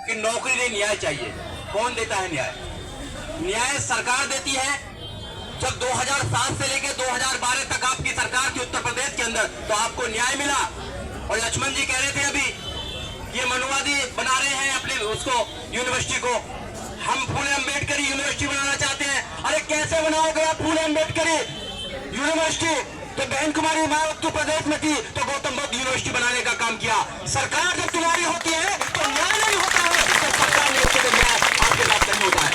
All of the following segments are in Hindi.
कि नौकरी नहीं, न्याय चाहिए। कौन देता है न्याय? न्याय सरकार देती है। जब 2007 से लेकर 2012 तक आपकी सरकार थी उत्तर प्रदेश के अंदर, तो आपको न्याय मिला। और लक्ष्मण जी कह रहे थे अभी, ये मनुवादी बना रहे हैं अपने उसको यूनिवर्सिटी को। हम फूले अम्बेडकर यूनिवर्सिटी बनाना चाहते हैं। अरे कैसे बनाओगे आप फूले अम्बेडकर यूनिवर्सिटी? तो बहन कुमारी माँ उत्तर प्रदेश में थी तो गौतम बुद्ध यूनिवर्सिटी बनाने का काम किया। सरकार जब तुम्हारी होती है तो न्याय नहीं होता है, तो सरकार ने उसके न्याय आपके साथ नहीं होता है।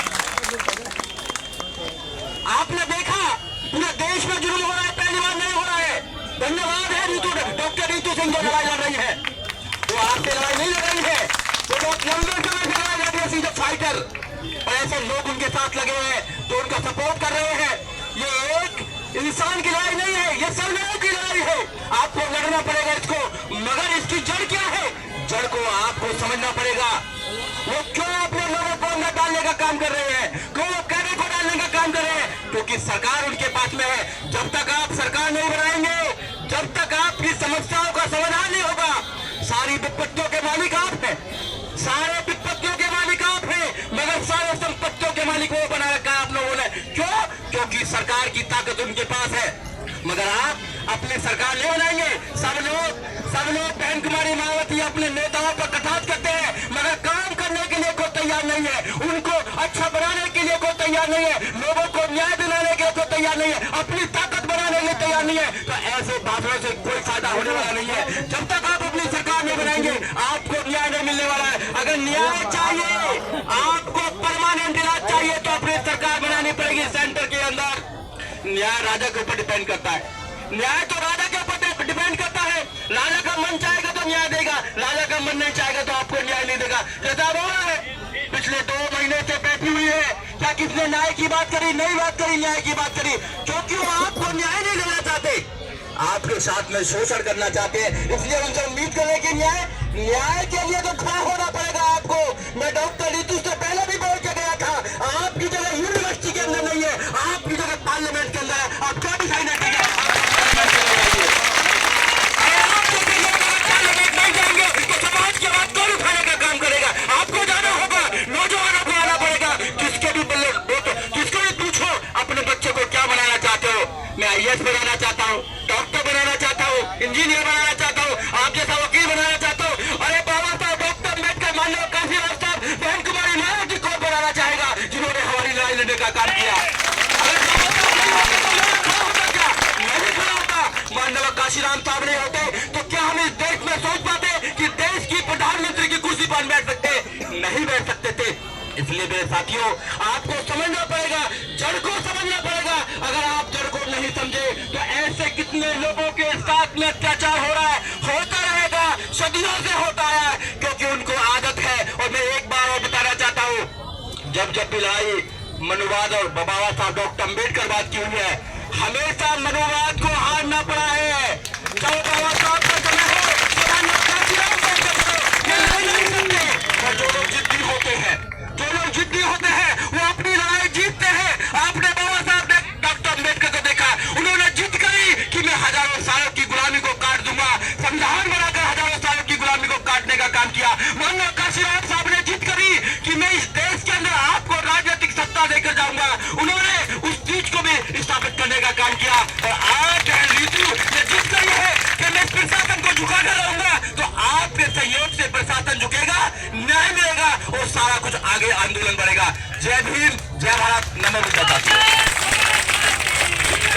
आपने देखा पूरे देश में जुर्म हो रहा है, पहली बार नहीं हो रहा है। धन्यवाद है डॉक्टर ऋतु सिंह जो लड़ाई लड़ रही है। वो आपसे लड़ाई नहीं लड़ रही है, वो बहुत लंबे समय से लड़ाई लड़ रही है फाइटर। और ऐसे लोग उनके साथ लगे हुए हैं तो उनका सपोर्ट कर रहे हैं। ये एक इंसान की लड़ाई नहीं है, ये सब लोगों की लड़ाई है। आपको लड़ना पड़ेगा इसको, मगर इसकी जड़ क्या है? जड़ को आपको समझना पड़ेगा। वो क्यों अपने लोगों को अंदर डालने का काम कर रहे हैं, क्यों वो कैडर को डालने का काम कर रहे हैं? क्योंकि सरकार उनके पास में है। जब तक आप सरकार नहीं बनाएंगे, जब तक आपकी समस्याओं का समाधान नहीं होगा, सारी विपत्तियों के मालिक आप हैं, सारे विपत्तियों के मालिक आप हैं, मगर सारे संपत्तियों के मालिक वो बना रखा है आप लोगों ने। क्यों? क्योंकि सरकार की ताकत उनके पास है। मगर आप अपनी सरकार नहीं बनाएंगे। सब लोग बहन कुमारी मायावती अपने नेताओं पर कटाक्ष करते हैं, मगर काम करने के लिए कोई तैयार नहीं है। उनको अच्छा बनाने के लिए कोई तैयार नहीं है, लोगों को न्याय दिलाने के लिए कोई तैयार नहीं है, अपनी ताकत बनाने के लिए तैयार नहीं है। तो ऐसे भाषणों से कोई फायदा होने वाला नहीं है। जब तक आप अपनी सरकार नहीं बनाएंगे आपको न्याय नहीं मिलने वाला है। अगर न्याय चाहिए, आपको परमानेंट इलाज चाहिए, तो अपनी सरकार बनानी पड़ेगी सेंटर के अंदर। न्याय राजा के ऊपर डिपेंड करता है। न्याय तो राजा के ऊपर डिपेंड करता है। राजा का मन चाहेगा तो न्याय देगा, राजा का मन नहीं चाहेगा तो आपको न्याय नहीं देगा। जैसा हो रहा है, पिछले 2 महीने से बैठी हुई है। क्या किसने न्याय की बात करी? नहीं बात करी, न्याय की बात करी। क्योंकि वो आपको न्याय नहीं देना चाहते, आपके साथ में शोषण करना चाहते हैं। इसलिए उनसे उम्मीद करें कि न्याय के लिए तो खड़ा होना पड़ेगा आपको। मैं डॉक्टर ऋतु से पहले भी बोल के गया था, आपकी जगह यूनिवर्सिटी के अंदर नहीं है, आपकी जगह पार्लियामेंट के अंदर है। आप क्या दिखाई नहीं देंगे? पार्लियामेंट नहीं जाएंगे तो समाज के बाद कौन उठाने का काम करेगा? आपको जाना होगा, नौजवानों को आना पड़ेगा। जिसके भी पूछो अपने बच्चे को क्या बनाना चाहते हो? मैं IAS बनाना चाहता हूँ, डॉक्टर बनाना चाहता हूँ, इंजीनियर बनाना चाहता हूँ, आप जैसा वकील बनाना चाहता हूँ। अरे बाबा साहब डॉक्टर अम्बेडकर, माननीय काशीराम साहब, बहन कुमारी मायावती को बनाना चाहेगा जिन्होंने हमारी लड़ाई लड़ने का काम किया। माननीय काशीराम साहब नहीं होते तो क्या हम इस देश में सोच पाते कि देश की प्रधानमंत्री की कुर्सी पर बैठ सकते? नहीं बैठ सकते थे। इसलिए मेरे साथियों, आपको समझना पड़ेगा, जड़ को समझना पड़ेगा। अगर आप जड़ को नहीं समझे तो ऐसे कितने लोगों के साथ में अत्याचार हो रहा है, होता रहेगा, सदियों से होता है, क्योंकि उनको आदत है। और मैं एक बार और बताना चाहता हूँ, जब भी लड़ाई मनुवाद और बाबा साहब डॉक्टर अम्बेडकर बात की हुई है, हमेशा मनुवाद को हारना पड़ा है। चाहे बाबा साहब का समय हो, और जो लोग जिद्दी होते हैं, वो अपनी लड़ाई जीतते हैं। आपने बाबा साहब ने डॉक्टर अम्बेडकर को देखा, उन्होंने जिद करी कि मैं हजारों सालों की गुलामी को काट दूंगा, संविधान बनाकर हजारों सालों की गुलामी को काटने का काम किया। माननीय काशीराम साहब ने जिद करी कि मैं इस देश के अंदर आपको राजनीतिक सत्ता देकर जाऊंगा, उन्होंने उस चीज को भी स्थापित करने का काम किया। और आज ऋतु ये जिद करी है कि मैं प्रशासन को झुकाकर रहूंगा, तो आपके सहयोग से प्रशासन झुकेगा, न्याय मिलेगा और सारा कुछ आगे आंदोलन बढ़ेगा। जय भीम, जय भारत, नमो बुद्धाय।